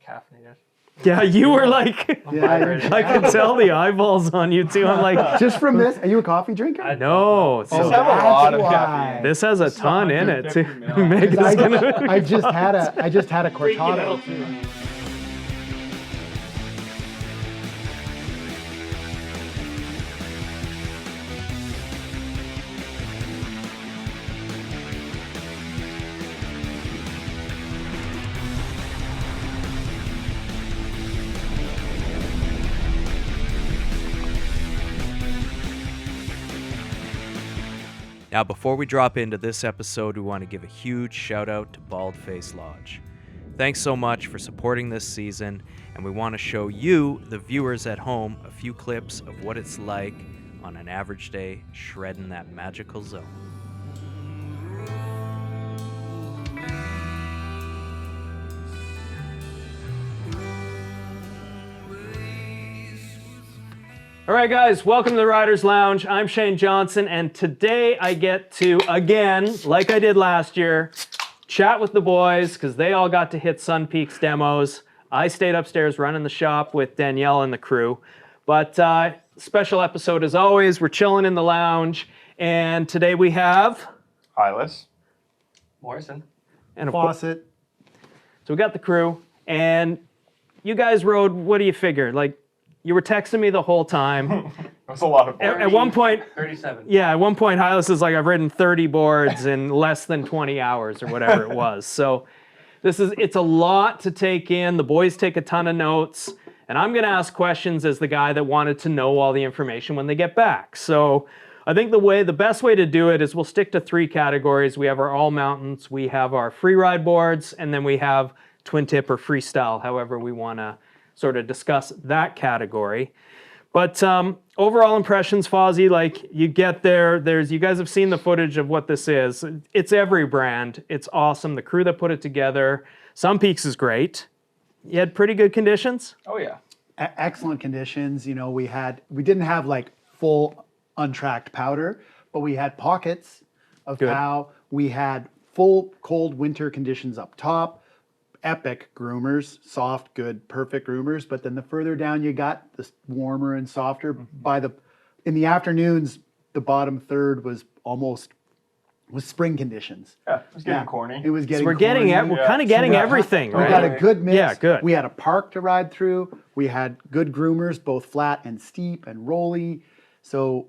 caffeinated. Yeah, you were like, Yeah, I could tell the eyeballs on you too. I'm like, just from this, are you a coffee drinker? no. These So have a lot of why. caffeine. this has a ton in it too. 150 mil. Megan's I gonna. just had a cortado too. Now, before we drop into this episode, we want to give a huge shout out to BALDFACE Lodge. Thanks so much for supporting this season, and we want to show you, the viewers at home, a few clips of what it's like on an average day shredding that magical zone. All right, guys, welcome to the Riders Lounge. I'm Shane Johnson, and today I get to, again, like I did last year, chat with the boys because they all got to hit SunPeaks demos. I stayed upstairs running the shop with Danielle and the crew. But special episode as always. We're chilling in the lounge, and today we have Hylas. Morrison. and Faucet. So we got the crew, and you guys rode. What do you figure? Like, you were texting me the whole time. That's a lot of boards. At one point, 37. yeah, at one point, Hylas is like, I've ridden 30 boards in less than 20 hours or whatever it was. So it's a lot to take in. The boys take a ton of notes, and I'm gonna ask questions as the guy that wanted to know all the information when they get back. So I think the best way to do it is we'll stick to 3 categories. We have our all mountains, we have our Freeride boards, and then we have twin tip or freestyle, however we wanna sort of discuss that category. But overall impressions, Fozzie, like you get there, you guys have seen the footage of what this is. It's every brand. It's awesome. The crew that put it together. SunPeaks is great. You had pretty good conditions? Oh, yeah. Excellent conditions. You know, we didn't have like full untracked powder, but we had pockets of Good. pow. We had full cold winter conditions up top. Epic groomers, soft, good, perfect groomers. But then the further down you got, the warmer and softer. In the afternoons, the bottom third was spring conditions. Yeah, it was getting corny. It was getting. So we're kind of getting everything, We right? got a good mix. Yeah, good. We had a park to ride through. We had good groomers, both flat and steep and rolly. So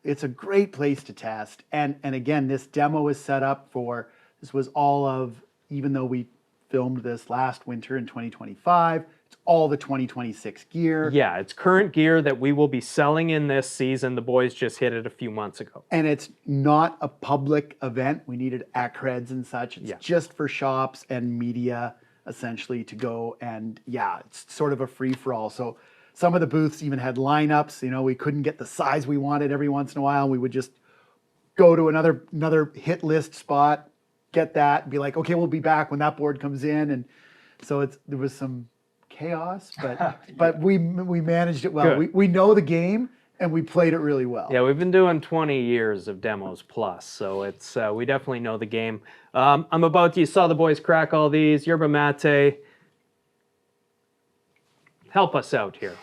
it's a great place to test. And again, this demo is set up for. This was all of, even though we filmed this last winter in 2025. It's all the 2026 gear. Yeah, it's current gear that we will be selling in this season. The boys just hit it a few months ago. And it's not a public event. We needed accreds and such. It's just for shops and media, essentially, to go. And yeah, it's sort of a free-for-all. So some of the booths even had lineups. You know, we couldn't get the size we wanted every once in a while. We would just go to another hit list spot, get that, and be like, okay, we'll be back when that board comes in. And so there was some chaos, but we managed it well. We know the game and we played it really well. Yeah, we've been doing 20 years of demos plus, so it's we definitely know the game. You saw the boys crack all these. Yerba mate. Help us out here.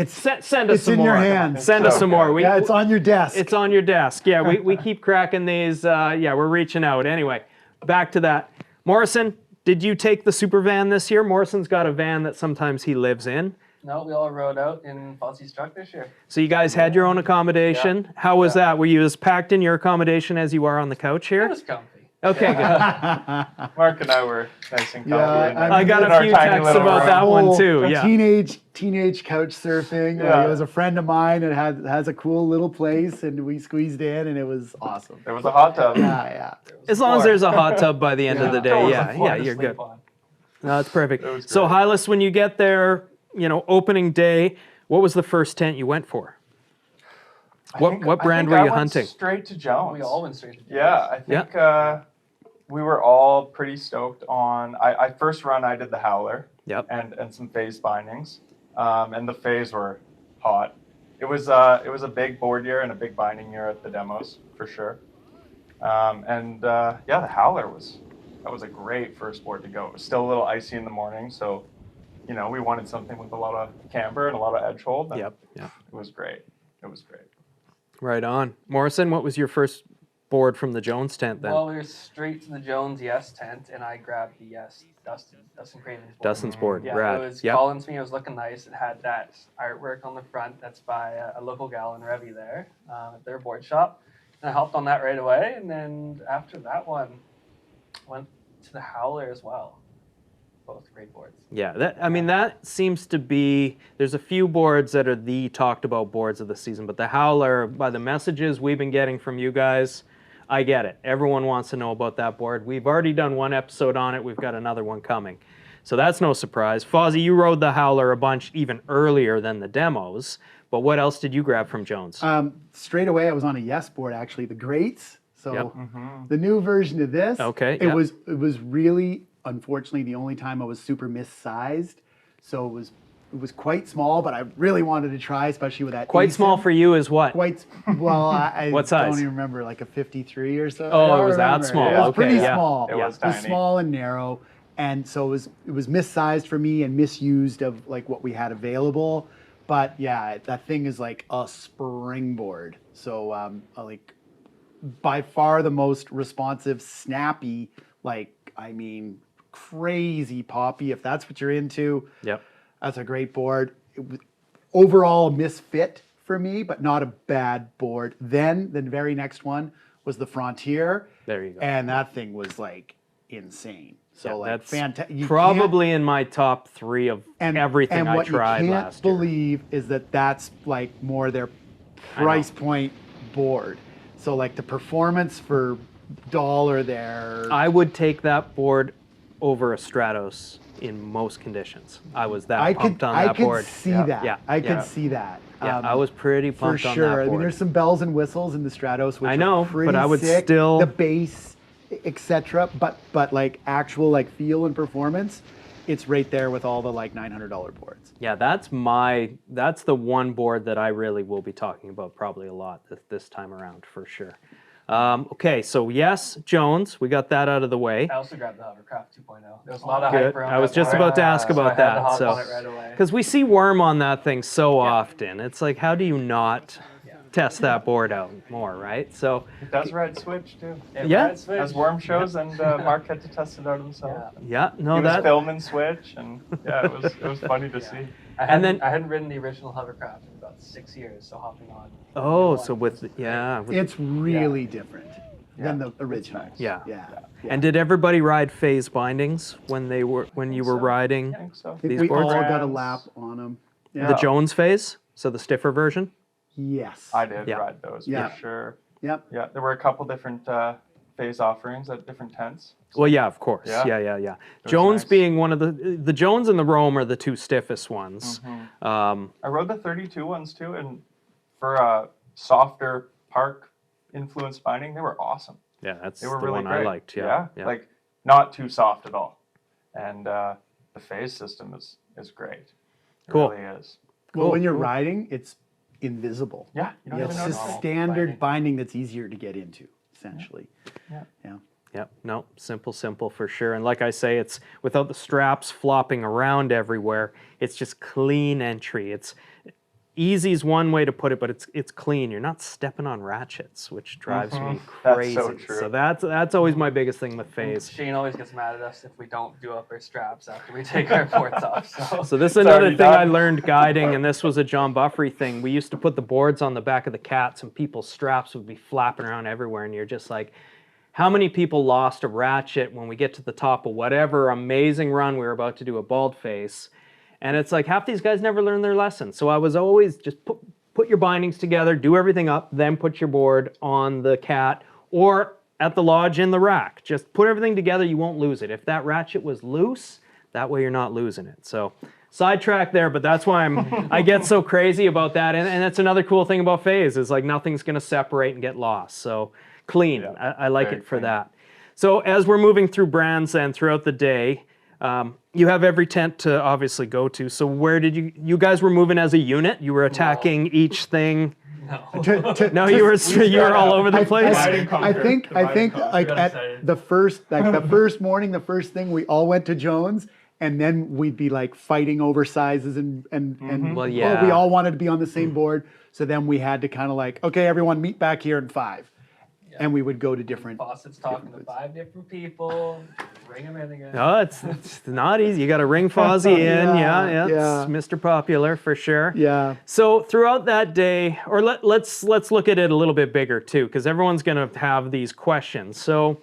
Send us some more. It's in your hands. Send us some more. Yeah, it's on your desk. It's on your desk. Yeah, we keep cracking these. We're reaching out. Anyway, back to that. Morrison, did you take the super van this year? Morrison's got a van that sometimes he lives in. No, we all rode out in Fozzie's truck this year. So you guys had your own accommodation. Yeah. How was that? Were you as packed in your accommodation as you are on the couch here? It was comfy. Okay, good. Mark and I were nice and comfy. Yeah, I got a few texts about that one too. Yeah. Teenage couch surfing. Yeah. It was a friend of mine and has a cool little place, and we squeezed in, and it was awesome. There was a hot tub. Yeah. As long as there's a hot tub by the end of the day, There was a floor to you're sleep good. on. No, that's perfect. It was So, great. Hylas, when you get there, opening day, what was the first tent you went for? What brand were you hunting? Straight to Jones. We all went straight to Jones. Yeah, I think we were all pretty stoked on. I first run I did the Howler. Yep. And some phase bindings, and the phase were hot. It was a big board year and a big binding year at the demos for sure. The Howler was a great first board to go. It was still a little icy in the morning, so you know, we wanted something with a lot of camber and a lot of edge hold. And Yep. it was great. It was great. Right on. Morrison, what was your first board from the Jones tent then? Well, we were straight to the Jones Yes tent, and I grabbed the Yes Dustin Craven's board. Dustin's board. Yeah, Rad. it was Yep. calling to me. It was looking nice. It had that artwork on the front. That's by a local gal in Revverie there at their board shop. And I helped on that right away. And then after that one, went to the Howler as well. Both great boards. Yeah, that seems to be, there's a few boards that are the talked about boards of the season, but the Howler, by the messages we've been getting from you guys, I get it. Everyone wants to know about that board. We've already done one episode on it. We've got another one coming. So that's no surprise. Fozzie, you rode the Howler a bunch even earlier than the demos, but what else did you grab from Jones? Straight away, I was on a Yes board, actually, the Greats. So Yep. the new version of this, Okay, it yep. was really, unfortunately, the only time I was super missized. So it was quite small, but I really wanted to try, especially with that. Quite small for you is what? Quite well. I What size? don't even remember, like a 53 or so. Oh, I don't it was that remember. small. It was Okay, pretty yeah. small. It was It was tiny. small and narrow, and so it was missized for me and misused of like what we had available. But yeah, that thing is like a springboard. So like by far the most responsive, snappy, like I mean, crazy poppy. If that's what you're into, Yep. that's a great board. It was overall a misfit for me, but not a bad board. Then the very next one was the Frontier. There you go. And that thing was like insane. So Yeah, like that's fantastic. probably in my top 3 of everything I tried what you last can't year. believe is that that's like more their price point board. So like the performance for dollar there. I would take that board over a Stratos in most conditions. I was that pumped on that board. I could see Yeah. that. Yeah. I could Yeah. see that. Yeah, I was pretty for pumped on sure. that I mean, board. there's some bells and whistles in the Stratos, which I know, are pretty but I would sick. still- The bass, etc. But like actual like feel and performance, it's right there with all the like $900 boards. Yeah, that's the one board that I really will be talking about probably a lot this time around for sure. Okay, so yes, Jones, we got that out of the way. I also grabbed the Hovercraft 2.0. There was a lot of Good. hype around I was that just board, about to ask so about I had to that. hop So, on it right away. because we see Worm on that thing so often, it's like, how do you not test that board out more, right? So, It does ride Switch too. Yeah. Red Switch. As Worm shows, and Mark had to test it out himself. Yeah. yeah, no, He was that filming Switch, and yeah, it was funny to see. I And hadn't, then- I hadn't ridden the original Hovercraft in about 6 years, so hopping on. oh, the new so one with was with It's really different than Yeah. the original. nice. Yeah. Yeah. And did everybody ride phase bindings when you were riding I think so. I think these we boards? all got a Brands. lap on them. Yeah. the Jones phase? So the stiffer version? Yes. I did Yeah. ride those Yeah. for sure. Yep. Yeah, there were a couple different phase offerings at different tents. Well, yeah, of course. Yeah. Yeah. was Jones nice. being one of the Jones and the Rome are the two stiffest ones. I rode the 32 ones too, and for a softer park influence binding, they were awesome. Yeah, that's They were the really one great. I liked. Yeah. like not too soft at all. And the phase system is great. It Cool. really is. Well, when you're cool. riding, it's invisible. Yeah, you don't It's even a notice. standard binding that's easier to get into, essentially. Yeah. Yep. No, simple for sure. And like I say, it's without the straps flopping around everywhere. It's just clean entry. It's easy is one way to put it, but it's clean. You're not stepping on ratchets, which drives me That's crazy. so true. So that's always my biggest thing with phase. Shane always gets mad at us if we don't do up our straps after we take our boards off. So this is It's another already thing I done. learned guiding, and this was a John Buffery thing. We used to put the boards on the back of the cats, and people's straps would be flapping around everywhere, and you're just like, how many people lost a ratchet when we get to the top of whatever amazing run we were about to do a BALDFACE? And it's like half these guys never learned their lesson. So I was always just put your bindings together, do everything up, then put your board on the cat or at the lodge in the rack. Just put everything together, you won't lose it. If that ratchet was loose, that way you're not losing it. So sidetrack there, but that's why I get so crazy about that. And that's another cool thing about phase is like nothing's gonna separate and get lost. So clean, Yeah, I like very it for clean. that. So as we're moving through brands and throughout the day, you have every tent to obviously go to. So where did you guys were moving as a unit? You were attacking each thing. No. No, you were all over the place. I think like got at excited. the first morning, the first thing we all went to Jones and then we'd be like fighting over sizes and Well, we yeah. all wanted to be on the same board. So then we had to kind of like, okay, everyone meet back here in 5. And we would go to different. Fawcett's talking to 5 different people. Ring them in again. Oh, it's not easy. You got to ring Fozzie in. Yeah, yeah. It's Mr. Popular for sure. Yeah. So throughout that day, or let's look at it a little bit bigger too, because everyone's going to have these questions. So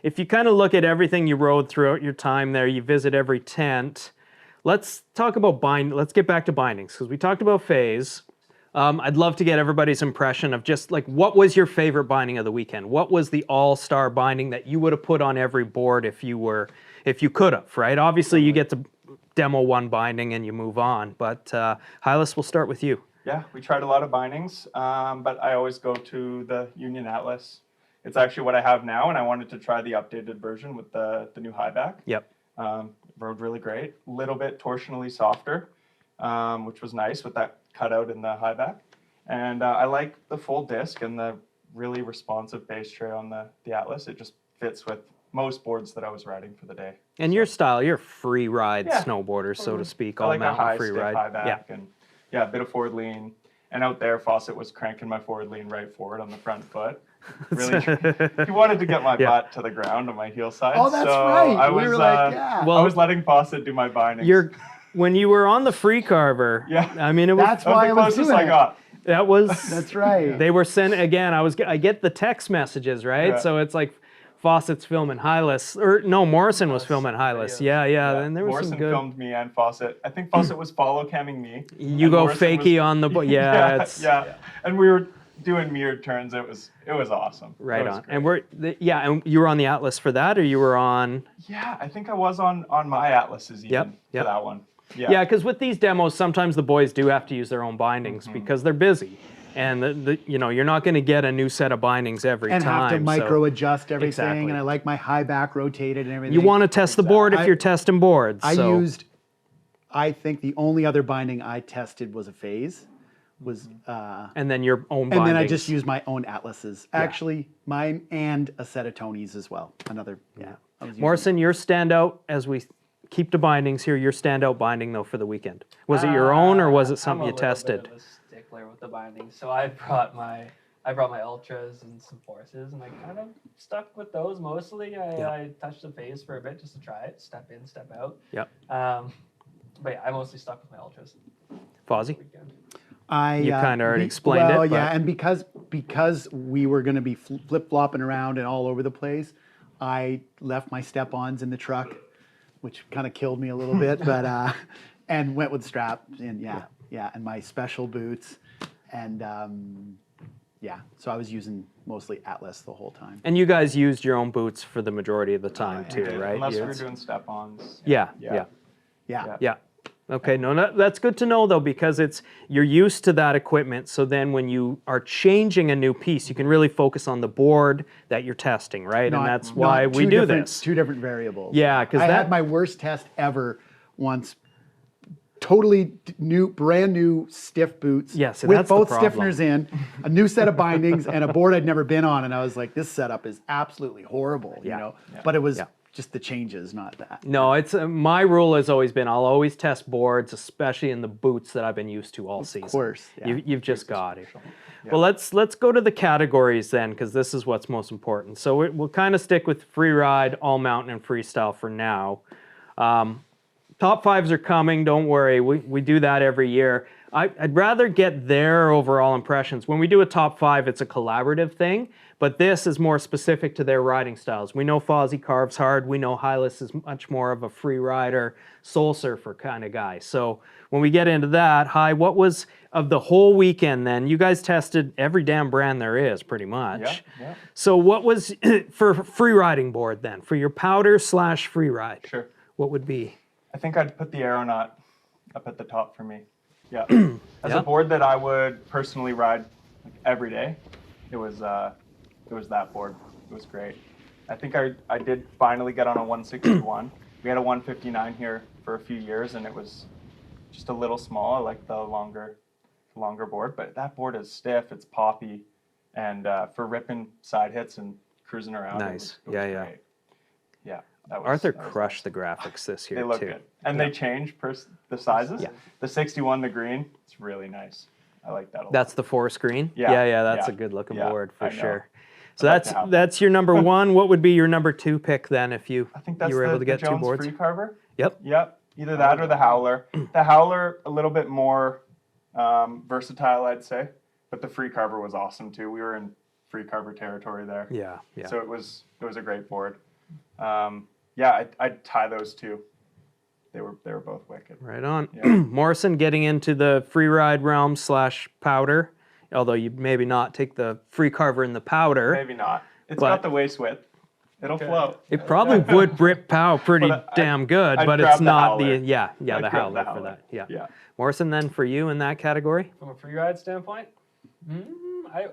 if you kind of look at everything you rode throughout your time there, you visit every tent. Let's talk about Let's get back to bindings, because we talked about phase. I'd love to get everybody's impression of just like, what was your favorite binding of the weekend? What was the all-star binding that you would have put on every board if you could have, right? Obviously, you get to demo one binding and you move on, but Hylas, we'll start with you. Yeah, we tried a lot of bindings, but I always go to the Union Atlas. It's actually what I have now, and I wanted to try the updated version with the new high back. Yep. Rode really great. Little bit torsionally softer, which was nice with that cutout in the high back. And I like the full disc and the really responsive base tray on the Atlas. It just fits with most boards that I was riding for the day. And your style, you're a free ride Yeah, snowboarder, so to speak, I all like a mountain high free stiff, ride. high back, and a bit of forward lean. And out there, Fawcett was cranking my forward lean right forward on the front foot. Really, he wanted to get my butt to the ground on my heel side. Oh, that's so right. I We was, were like, yeah. Well, I was letting Fawcett do my bindings. When you were on the free carver, Yeah. I mean, it was That's That was why the I was closest doing I it. got. that was That's right. They were sent again. I get the text messages, right? Yeah. So it's like Fawcett's filming Hylas, or no, Morrison was filming Hylas. videos. Yeah. And there was Morrison some good. filmed me and Fawcett. I think Fawcett was follow camming me. You and go Morrison fakey was- on the it's yeah. And we were doing mirrored turns. It was awesome. right It was on. great. And and you were on the Atlas for that, or you were on? Yeah, I think I was on my Atlases even Yep. for that one. Yeah, because with these demos, sometimes the boys do have to use their own bindings because they're busy, and you're not going to get a new set of bindings every And time. have to so- micro adjust everything. Exactly. And I like my high back rotated and everything. You want to test the board if I- you're testing boards. I think the only other binding I tested was a phase. And then your own bindings. And then I just used my own atlases. Actually, mine and a set of Tony's as well. Another, I was using- Morrison, your standout, as we keep to bindings here, your standout binding though for the weekend. Was it your own or was it something you I'm a little tested? bit of a stickler with the bindings, so I brought my ultras and some forces, and I kind of stuck with those mostly. I touched the phase for a bit just to try it, step in, step out. Yep. But yeah, I mostly stuck with my ultras. Fozzie? Weekend. You kinda already explained it, Well, yeah, but- and because we were going to be flip flopping around and all over the place, I left my step-ons in the truck, which kind of killed me a little bit, but and went with strap and and my special boots, and so I was using mostly Atlas the whole time. And you guys used your own boots for the majority of the time We too, did, right? Unless we You- were doing step-ons. Yeah. Yeah. Okay, that's good to know though, because you're used to that equipment. So then when you are changing a new piece, you can really focus on the board that you're testing, right? And that's why we do this. Two different variables. Yeah, 'cause I that- had my worst test ever once. Totally brand new stiff boots. Yeah, so with that's the both problem. stiffeners in, a new set of bindings, and a board I'd never been on, and I was like, "This setup is absolutely horrible," you know. But it was just the changes, not that. No, it's my rule has always been I'll always test boards, especially in the boots that I've been used to all season. Of course, yeah. You've just got it. Well, let's go to the categories then, because this is what's most important. So we'll kind of stick with freeride, all mountain, and freestyle for now. Top fives are coming. Don't worry, we do that every year. I'd rather get their overall impressions. When we do a top five, it's a collaborative thing, but this is more specific to their riding styles. We know Fozzie carves hard. We know Hylas is much more of a free rider, soul surfer kind of guy. So when we get into that, what was of the whole weekend then? You guys tested every damn brand there is pretty much. Yeah. So what was for free riding board then? For your powder / free ride? Sure. What would be? I think I'd put the aeronaut up at the top for me. Yeah. As a board that I would personally ride like every day, it was that board. It was great. I think I did finally get on a 161. We had a 159 here for a few years, and it was just a little small. I like the longer board, but that board is stiff. It's poppy, and for ripping side hits and cruising around, Nice. it was Yeah. great. Yeah. Arthur that was crushed the graphics this year They look too. good, and they change the sizes. Yeah. The 61, the green, it's really nice. I like that a lot. That's the forest green. Yeah, yeah. That's yeah, a good looking yeah, board for I know. sure. So I'd like to have that's your number one. What would be your number two pick then if you I think that's you were able to the get two Jones boards? Free Carver. Yep. Yep. Either that or the Howler. The Howler a little bit more versatile, I'd say, but the Free Carver was awesome too. We were in Free Carver territory there. Yeah. Yeah. So it was a great board. Yeah, I'd tie those two. They were both wicked. Right on. Yeah. Morrison getting into the Freeride realm / powder, although you maybe not take the Free Carver in the powder. Maybe not. It's But- got the waist width. It'll float. It probably would rip pow pretty But damn good, I'd but grab it's the not Howler. the I'd the grab Howler the for Howler. that. Yeah. Yeah. Morrison, then for you in that category? From a free ride standpoint,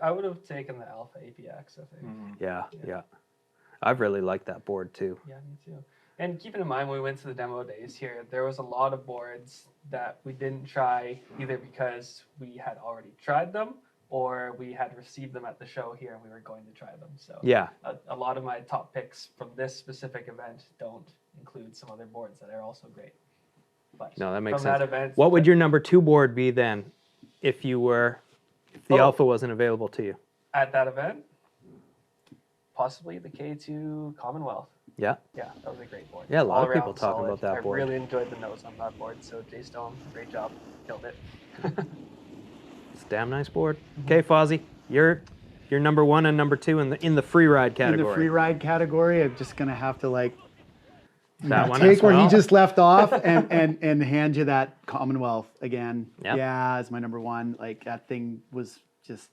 I would have taken the Alpha APX, I think. Yeah. I've really liked that board too. Yeah, me too. And keeping in mind when we went to the demo days here, there was a lot of boards that we didn't try either because we had already tried them or we had received them at the show here and we were going to try them. So Yeah. a lot of my top picks from this specific event don't include some other boards that are also great. But No, that makes from sense. that event, What would your number two board be then if the Oh. Alpha wasn't available to you? at that event, possibly the K2 Commonwealth. Yeah. Yeah, that was a great board. Yeah, a lot All of people around talking solid. about that board. I really enjoyed the nose on that board. So Jay Stone, great job, killed it. It's a damn nice board. Okay, Fozzie, you're number one and number two in the free ride category. In the free ride category, I'm just gonna have to like That one take as where well? he just left off and hand you that Commonwealth again. Yep. Yeah, as my number one. Like that thing was just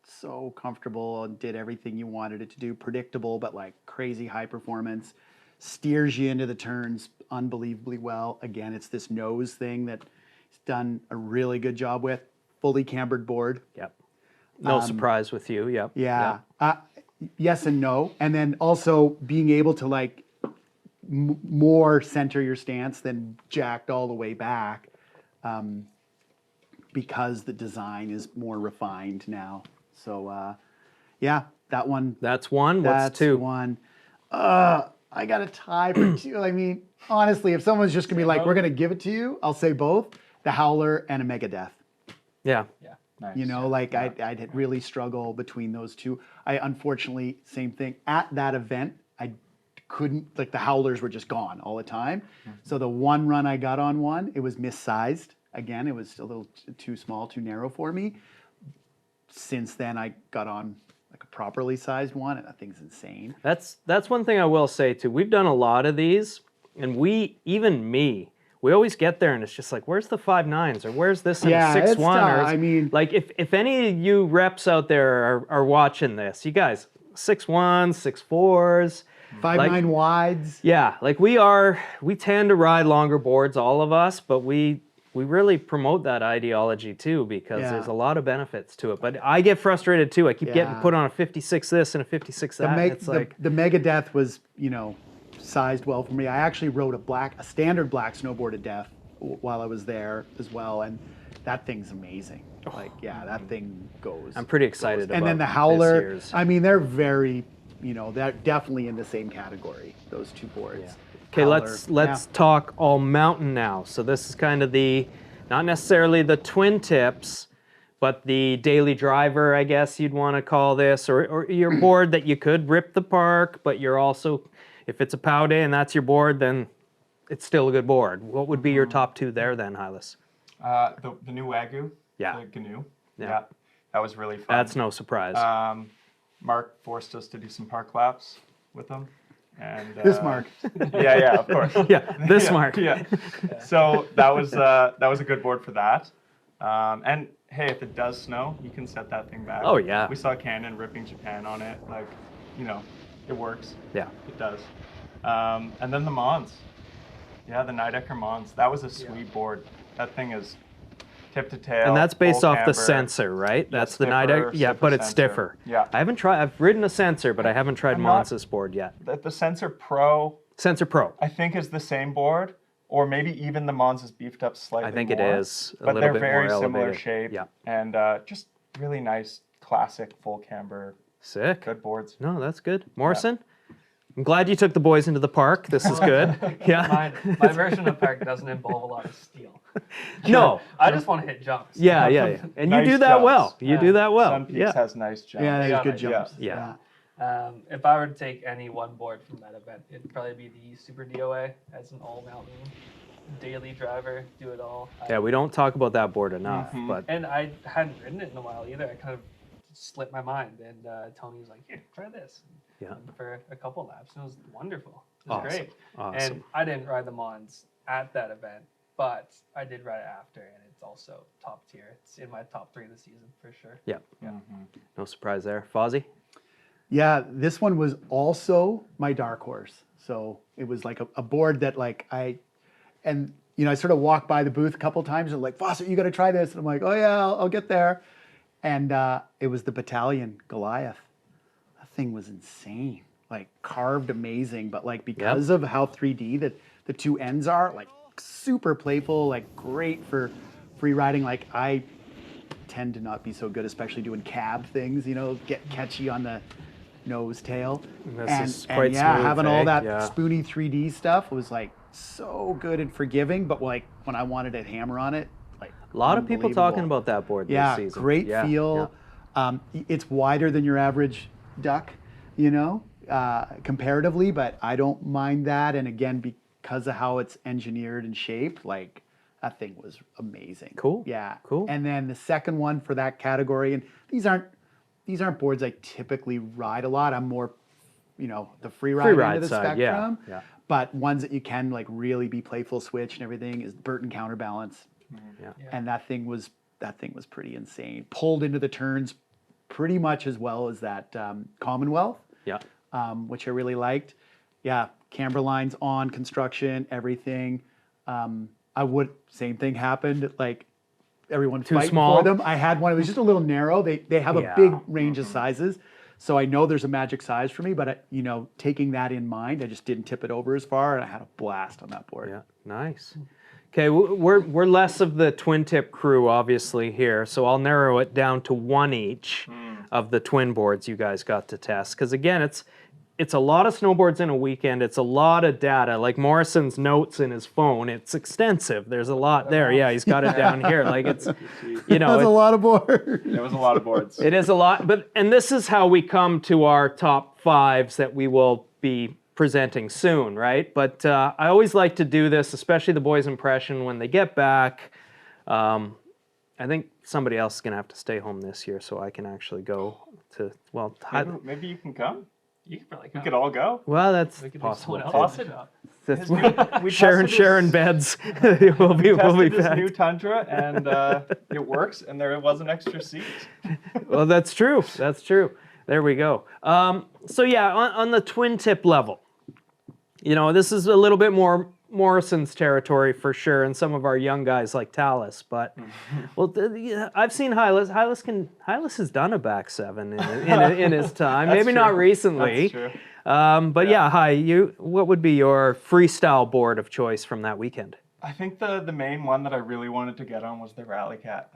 so comfortable and did everything you wanted it to do. Predictable, but like crazy high performance. Steers you into the turns unbelievably well. Again, it's this nose thing that he's done a really good job with. Fully cambered board. Yep. No surprise with you. Yep. Yeah. Yep. Yes and no. And then also being able to like more center your stance than jacked all the way back because the design is more refined now. So yeah, that one. That's one. What's That's two? one. I got a tie for two. I mean, honestly, if someone's just gonna be like, we're gonna give it to you, I'll say both. The Howler and a Megadeth. Yeah. Yeah. Nice. You know, like I'd really struggle between those two. I unfortunately, same thing. At that event, I couldn't, like the Howlers were just gone all the time. So the one run I got on one, it was missized. Again, it was a little too small, too narrow for me. Since then, I got on like a properly sized one, and that thing's insane. That's one thing I will say too. We've done a lot of these, and we always get there and it's just like, where's the 5.9s or where's this in Yeah, a 6.1? it's tough. Or I mean, like if any of you reps out there are watching this, you guys, 6.1s, 6.4s. 5.9 wides. Yeah, like we tend to ride longer boards, all of us, but we really promote that ideology too because Yeah. there's a lot of benefits to it. But I get frustrated too. I keep getting Yeah. put on a 56 this and a 56 that. and it's like, the Megadeth was, sized well for me. I actually rode a standard black snowboard to death while I was there as well, and that thing's amazing. Like, yeah, that thing goes. I'm pretty excited about And then the this Howler, year's. I mean, they're very, they're definitely in the same category, those two boards. Okay, Howler, let's talk all mountain now. So this is kind of not necessarily the twin tips, but the daily driver, I guess you'd want to call this, or your board that you could rip the park, but you're also, if it's a POW day and that's your board, then it's still a good board. What would be your top two there then, Hylas? The new Wagyu. Yeah. The GNU. Yeah. Yeah. That was really fun. That's no surprise. Mark forced us to do some park laps with him. And This Mark. Yeah, of course. yeah, this mark. Yeah. So that was a good board for that. And hey, if it does snow, you can set that thing back. Oh, yeah. We saw Canon ripping Japan on it. Like, it works. Yeah. It does. And then the Mons. Yeah, the Nidecker Mons. That was a sweet board. That thing is tip to tail. And that's based full off the camber. sensor, right? That's the stiffer, Nidecker. Yeah, but it's sensor. stiffer. Yeah. I've ridden a sensor, but I haven't tried I'm not- Mons's board yet. The Sensor Pro, Sensor Pro. I think, is the same board, or maybe even the Mons is beefed up slightly I think more, it is a but little they're bit very more similar elevated. shape. Yeah. And just really nice, classic full camber, Sick. good boards. No, that's good. Morrison? I'm glad you took the boys into the park. This is good. Yeah. My version of park doesn't involve a lot of steel. No. I just want to hit jumps. Yeah. And you Nice do that jumps. well. You do that well. SunPeaks Yeah. has nice jumps. Yeah, there's got good it, jumps. Yeah. If I were to take any one board from that event, it'd probably be the Super DOA as an all-mountain daily driver, do it all. Yeah, we don't talk about that board enough, but And I hadn't ridden it in a while either. I kind of slipped my mind, and Tony was like, "Here, try this." Yeah. And for a couple laps, and it was wonderful. It was Awesome. great. Awesome. And I didn't ride the Mons at that event, but I did ride it after, and it's also top tier. It's in my top 3 of the season for sure. yeah. No surprise there. Fozzie? Yeah, this one was also my dark horse. So it was like a board that I sort of walked by the booth a couple times and like, Foster, you got to try this. And I'm like, oh yeah, I'll get there. And it was the Battalion Goliath. That thing was insane, like carved amazing, but like because of how 3D the two ends are, like super playful, like great for free riding. Like I tend to not be so good, especially doing cab things, get catchy on the nose tail. This is quite yeah, smooth, having all that Yeah. spoony 3D stuff was like so good and forgiving, but like when I wanted to hammer on it, like A lot of people talking about that board this season. Great feel. It's wider than your average duck, comparatively, but I don't mind that. And again, because of how it's engineered and shaped, like that thing was amazing. Cool. Yeah. Cool. And then the second one for that category, and these aren't boards I typically ride a lot. I'm more, the free ride end of the side, spectrum. yeah. But ones that you can like really be playful switch and everything is Burton Counterbalance. Yeah. And that thing was pretty insane. Pulled into the turns pretty much as well as that Commonwealth, Yeah. which I really liked. Yeah, camber lines on, construction, everything. Same thing happened. Like everyone Too fighting small? for them. I had one. It was just a little narrow. They have a big range of sizes. So I know there's a magic size for me, but taking that in mind, I just didn't tip it over as far, and I had a blast on that board. Yeah, nice. Okay, we're less of the twin tip crew obviously here, so I'll narrow it down to one each of the twin boards you guys got to test. Because again, it's a lot of snowboards in a weekend. It's a lot of data. Like Morrison's notes in his phone, it's extensive. There's a lot there. Yeah, he's got it down here. Like it's, That's a lot of boards. There was a lot of boards. It is a lot, and this is how we come to our top 5s that we will be presenting soon, right? But I always like to do this, especially the boys' impression when they get back. I think somebody else is going to have to stay home this year, so I can actually go to, Maybe you can come. You could probably We come. could all go. well, that's We could do possible. someone else's job. We Sharon tested beds. we'll be tested this back. new Tundra, and it works, and there was an extra seat. Well, that's true. That's true. There we go. So yeah, on the twin tip level, this is a little bit more Morrison's territory for sure, and some of our young guys like Talus. But I've seen Hylas. Hylas has done a back 7 in his time. Maybe not recently. That's true. But yeah, what would be your freestyle board of choice from that weekend? I think the main one that I really wanted to get on was the Rally Cat.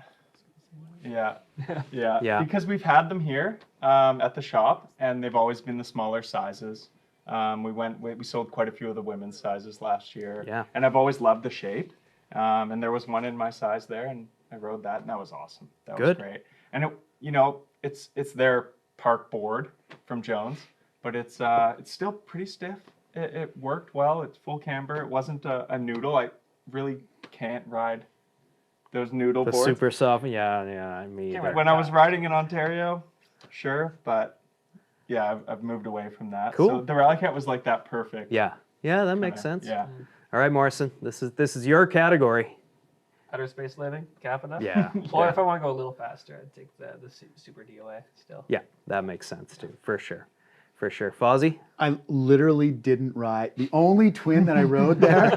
Yeah. Because we've had them here at the shop, and they've always been the smaller sizes. We sold quite a few of the women's sizes last year. Yeah. And I've always loved the shape. And there was one in my size there, and I rode that, and that was awesome. That was great. And it's their park board from Jones, but it's still pretty stiff. It worked well. It's full camber. It wasn't a noodle. I really can't ride those noodle The boards. super soft. Yeah. Me either. When I was riding in Ontario, sure, but yeah, I've moved away from that. Cool. So the Rally Cat was like that perfect. Yeah, that makes sense. Yeah. All right, Morrison, this is your category. Outer space living, Capita. Yeah. Or if I want to go a little faster, I'd take the Super DOA still. Yeah, that makes sense too, for sure. Fozzie? I literally didn't ride. The only twin that I rode there,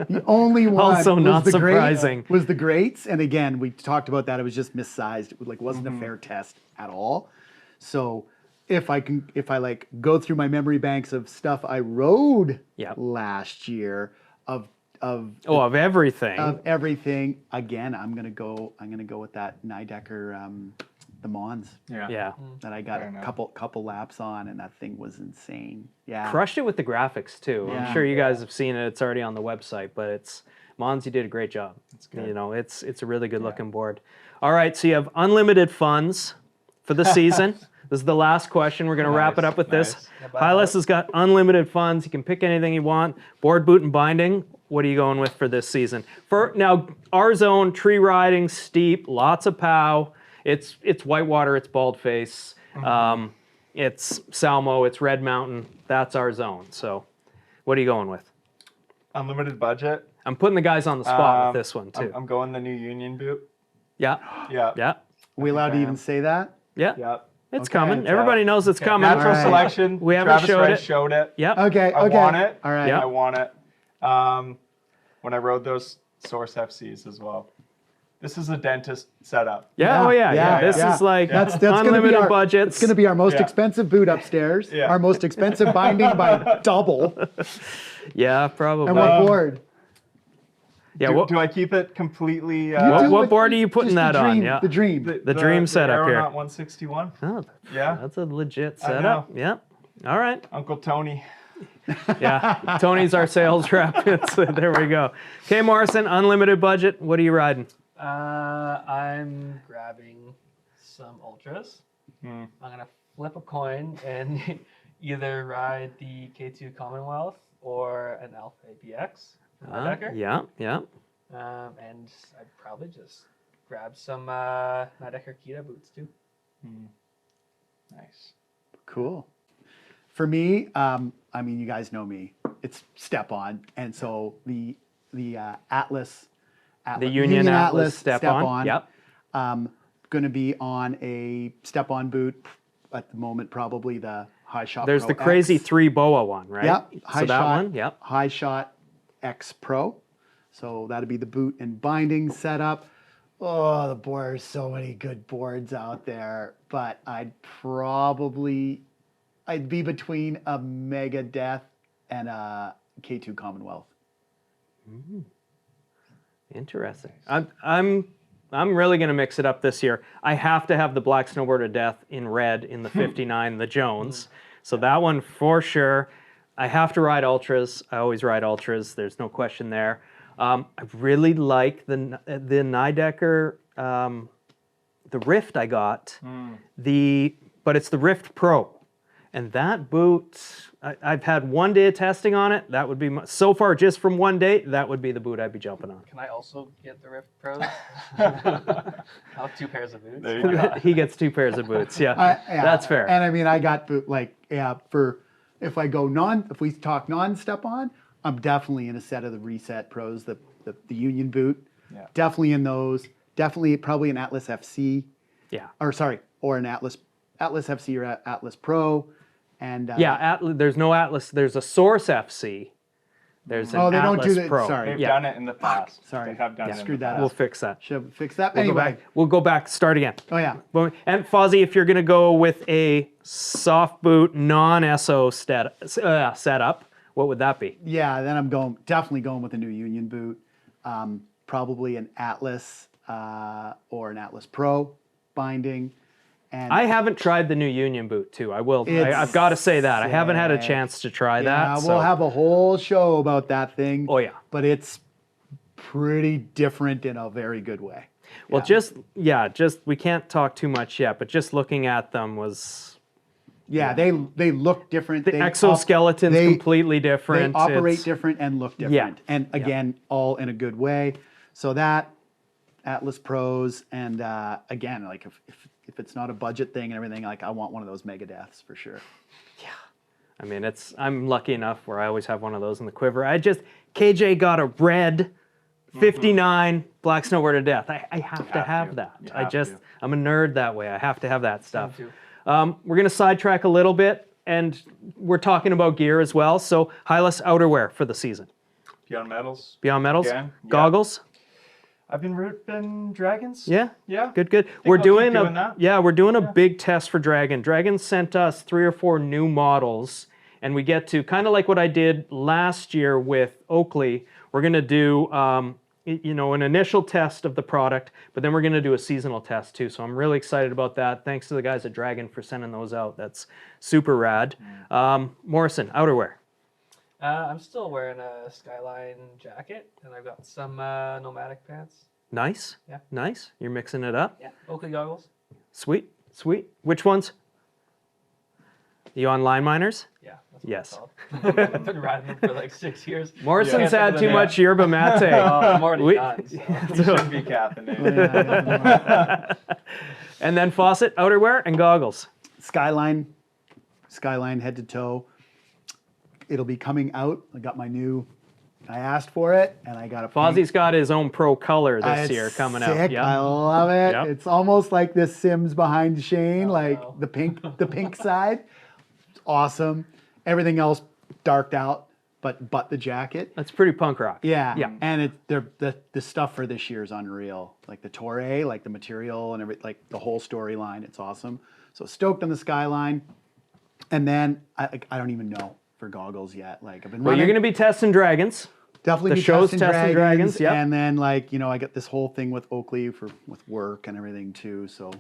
the only one Also was not the surprising. was the Greats. And again, we talked about that. It was just missized. It wasn't a fair test at all. So if I go through my memory banks of stuff I rode last year of everything. Of everything, again, I'm gonna go with that Nidecker the Mons Yeah. that I got Fair a enough. couple laps on, and that thing was insane. Yeah. Crushed it with the graphics too. I'm Yeah. sure you guys have seen it. It's already on the website, but it's Mons, you did a great job. good. You know, it's a really good looking board. All right, so you have unlimited funds for the season. This is the last question. We're going to wrap it up with this. Hylas has got unlimited funds. You can pick anything you want. Board, boot, and binding. What are you going with for this season? For now, our zone, tree riding, steep, lots of pow. It's whitewater, it's BALDFACE, it's Salmo, it's Red Mountain. That's our zone. So what are you going with? Unlimited budget. I'm putting the guys on the spot with this one too. I'm going the new Union boot. Yeah, Yeah. yeah, we allowed to even say that? yeah. Yeah. It's Okay. coming. Everybody knows it's coming. Natural All right. selection. We haven't Travis showed Wright it. showed it. Yep. Okay. I Okay. want it. All right. Yeah. I want it. When I rode those Source FCs as well. This is a dentist setup. Yeah. Oh yeah. Yeah. Yeah, This yeah. is like That's gonna be unlimited our, budgets. It's going to be our most Yeah. expensive boot upstairs. Yeah. Our most expensive binding by double. Yeah, probably. And what board? Yeah. Do, What, do I keep it completely? You What- do what with board are you putting just that on? dream- Yeah. The dream. The dream setup here. Aeronaut 161. oh, Yeah. that's a legit I setup. Yeah. All right. Uncle Tony. Yeah. Tony's our sales rep. There we go. Okay, Morrison, unlimited budget. What are you riding? I'm grabbing some ultras. I'm gonna flip a coin and either ride the K2 Commonwealth or an Alpha APX. Yeah. Yeah. And I'd probably just grab some Nidecker Kita boots too. Nice. Cool. For me, I mean, you guys know me. It's step on, and so the Atlas, The Union Atlas step on. Yep. Going to be on a step on boot at the moment, probably the High Shot. There's Pro the crazy X. 3 BOA one, right? Yep. So High that Shot, one. Yep. High Shot X Pro. So that'd be the boot and binding setup. Oh, the board, there's so many good boards out there, but I'd be between a Mega Death and a K2 Commonwealth. Interesting. I'm really going to mix it up this year. I have to have the Black Snowboard of Death in red in the 59, the Jones. So that one for sure. I have to ride ultras. I always ride ultras. There's no question there. I really like the Nidecker, the Rift I got, but it's the Rift Pro. And that boot, I've had 1 day of testing on it. That would be, so far just from 1 day, that would be the boot I'd be jumping on. Can I also get the Rift Pros? I'll have 2 pairs of boots. There you go. He gets 2 pairs of boots. Yeah, Yeah, that's fair. And I mean, I got boot for if I go if we talk non-step on, I'm definitely in a set of the Reset Pros, the Union boot. Yeah. Definitely in those. Definitely probably an Atlas FC. Yeah. Or an Atlas FC or Atlas Pro. And Yeah, there's no Atlas. There's a Source FC. There's an Oh, they don't Atlas do the- Pro. sorry. They've Yeah, done it in the past. Sorry. They have done Yeah, it. screwed in the that past. we'll fix that. should have fixed that. We'll anyway. go back. We'll go back. Start again. Oh yeah. And Fozzie, if you're going to go with a soft boot non-SO setup, what would that be? Yeah, then I'm definitely going with a new Union boot. Probably an Atlas or an Atlas Pro binding. And I haven't tried the new Union boot too. I've It's got to say that. I haven't had a sick. chance to try yeah, that. we'll have a whole show about that thing. Oh, yeah. But it's pretty different in a very good way. Well, we can't talk too much yet, but just looking at them was Yeah, they look different. the exoskeleton's completely different. They operate It's- different and look different. Yeah. And again, all in a good way. So that Atlas Pros and again, like if it's not a budget thing and everything, like I want one of those Mega Deaths for sure. I mean, I'm lucky enough where I always have one of those in the quiver. KJ got a red 59 Black Snowboard of Death. I have to have that. You have to. I'm a nerd that way. I have to have that stuff. too. We're going to sidetrack a little bit, and we're talking about gear as well. So, Hylas outerwear for the season. Beyond Metals. Beyond Metals, Again, yeah. goggles. I've been ripping Dragons. Yeah. Yeah. Good. I'll keep doing that. We're doing a big test for Dragon. Dragon sent us 3 or 4 new models, and we get to kind of like what I did last year with Oakley. We're gonna do an initial test of the product, but then we're going to do a seasonal test too. So I'm really excited about that. Thanks to the guys at Dragon for sending those out. That's super rad. Morrison, outerwear. I'm still wearing a SkyLine jacket, and I've got some nomadic pants. Nice. Yeah. Nice. You're mixing it up. Yeah. Oakley goggles. Sweet. Sweet. Which ones? You on line miners? Yeah. That's what Yes. it's called. I've been riding them for like 6 years. Morrison's Yeah. had too much yerba mate. I'm already We- done. So. You should be caffeinated. And then Fawcett, outerwear, and goggles. Skyline head to toe. It'll be coming out. I got my new. I asked for it, and I got a. Fozzie's got his own pro color this It's year coming sick. out. Yeah. I love it. Yep. It's almost like this Sims behind Shane, like no. the pink side. It's awesome. Everything else darked out, but the jacket. That's pretty punk rock. Yeah, Yeah. And the stuff for this year is unreal. Like the Torre, like the material and everything, like the whole storyline. It's awesome. So stoked on the Skyline, and then I don't even know for goggles yet. Like I've been Well, running. you're going to be testing dragons. Definitely the be show's testing testing dragons, yep. And then I got this whole thing with Oakley with work and everything too. So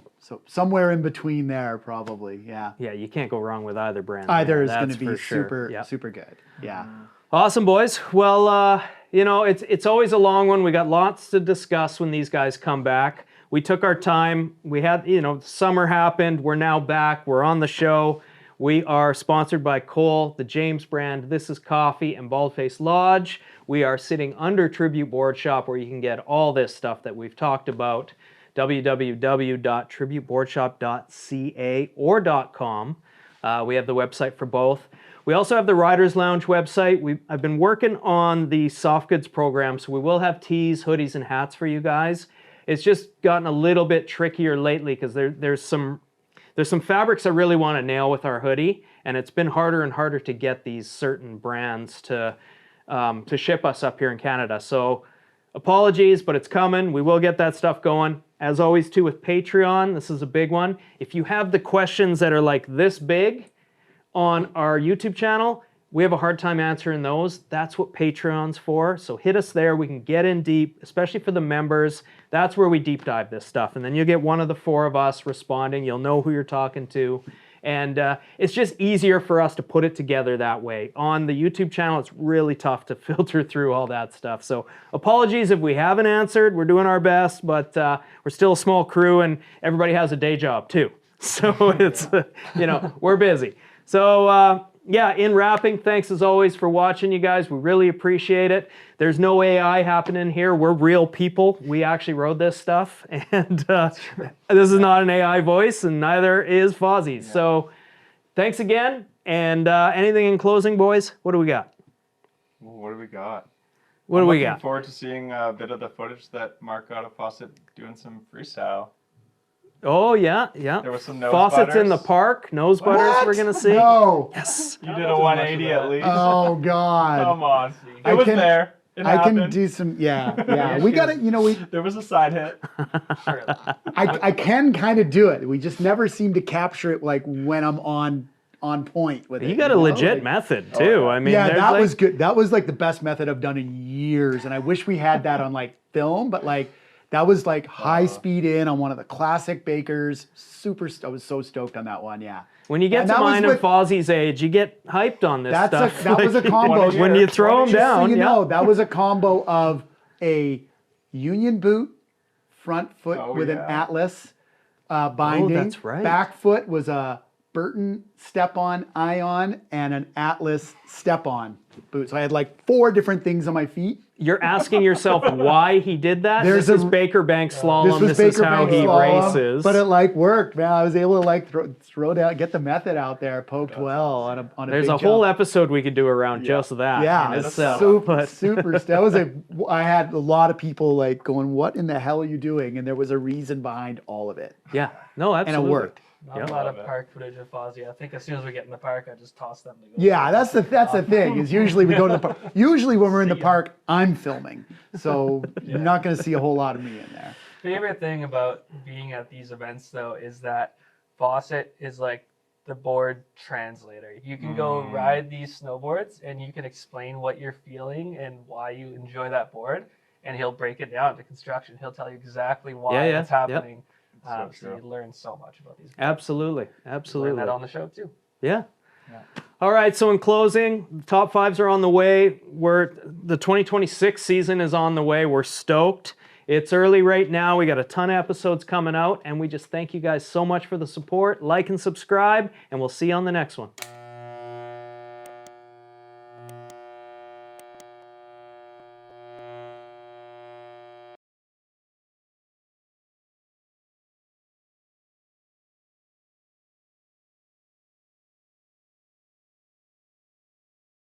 somewhere in between there probably. Yeah. Yeah, you can't go wrong with either brand. Either there, is going that's to be for sure. super Yep. super good. Yeah. Awesome, boys. Well, it's always a long one. We got lots to discuss when these guys come back. We took our time. We had, summer happened. We're now back. We're on the show. We are sponsored by Cole, the James brand. This is Coffee and Baldface Lodge. We are sitting under Tribute Board Shop, where you can get all this stuff that we've talked about. www.tributeboardshop.ca or .com. We have the website for both. We also have the Riders Lounge website. I've been working on the soft goods program, so we will have tees, hoodies, and hats for you guys. It's just gotten a little bit trickier lately because there's some fabrics I really want to nail with our hoodie, and it's been harder and harder to get these certain brands to ship us up here in Canada. So apologies, but it's coming. We will get that stuff going. As always, too, with Patreon, this is a big one. If you have the questions that are like this big on our YouTube channel, we have a hard time answering those. That's what Patreon's for. So hit us there. We can get in deep, especially for the members. That's where we deep dive this stuff. And then you'll get one of the four of us responding. You'll know who you're talking to. And it's just easier for us to put it together that way. On the YouTube channel, it's really tough to filter through all that stuff. So apologies if we haven't answered. We're doing our best, but we're still a small crew, and everybody has a day job too. So it's, we're busy. So in wrapping, thanks as always for watching, you guys. We really appreciate it. There's no AI happening here. We're real people. We actually wrote this stuff, and this is not an AI voice, and neither is Fozzie's. Yeah. So thanks again, and anything in closing, boys? What do we got? What do we got? What do we got? Looking forward to seeing a bit of the footage that Mark got of Fawcett doing some freestyle. Oh, yeah. There was some nose Fawcett's butters. in the park. Nose butters we're going to see. No. Yes. You did a 180 at least. Oh God. Come on. I It was can- there. It I can happened. do some. Yeah. We got it. There was a side hit. Sure. I can kind of do it. We just never seem to capture it like when I'm on point with it. You got a legit Like, method, too. I mean, yeah, there's that like- was good. That was like the best method I've done in years, and I wish we had that on like film. But like that was like high speed in on one of the classic bakers. I was so stoked on that one. Yeah. When you get And to that was mine and with- Fozzie's age, you get hyped on this stuff. That was a combo. When you throw them Just down, so you yeah. know, that was a combo of a Union boot, front foot with an Atlas binding. that's right. Back foot was a Burton step-on ion and an Atlas step-on boot. So I had like 4 different things on my feet. You're asking yourself why he did that? There's this is a- Baker Bank slalom. This was This is Baker how Bank he slalom, races. but it like worked, man. I was able to like throw down, get the method out there, poked well on a There's big a whole jump. episode we could do around just that. Yeah, in it's itself. super. That was I had a lot of people like going, "What in the hell are you doing?" And there was a reason behind all of it, Yeah, no, and absolutely. it worked. Not Yep. a lot of Love it. park footage of Fozzie. I think as soon as we get in the park, I just toss them to go. Yeah, that's the thing. Is usually we go to the park. Usually when we're in the park, I'm filming, so you're not going to see a whole lot of me in there. Favorite thing about being at these events though is that Fawcett is like the board translator. You can go ride these snowboards and you can explain what you're feeling and why you enjoy that board. and he'll break it down to construction. He'll tell you exactly why Yeah, yeah, it's happening. So So true. you learn so much about these. Absolutely, Learn absolutely. that on the show too. Yeah. Yeah. All right, so in closing, top fives are on the way. The 2026 season is on the way. We're stoked. It's early right now. We got a ton of episodes coming out, and we just thank you guys so much for the support. Like and subscribe, and we'll see you on the next one.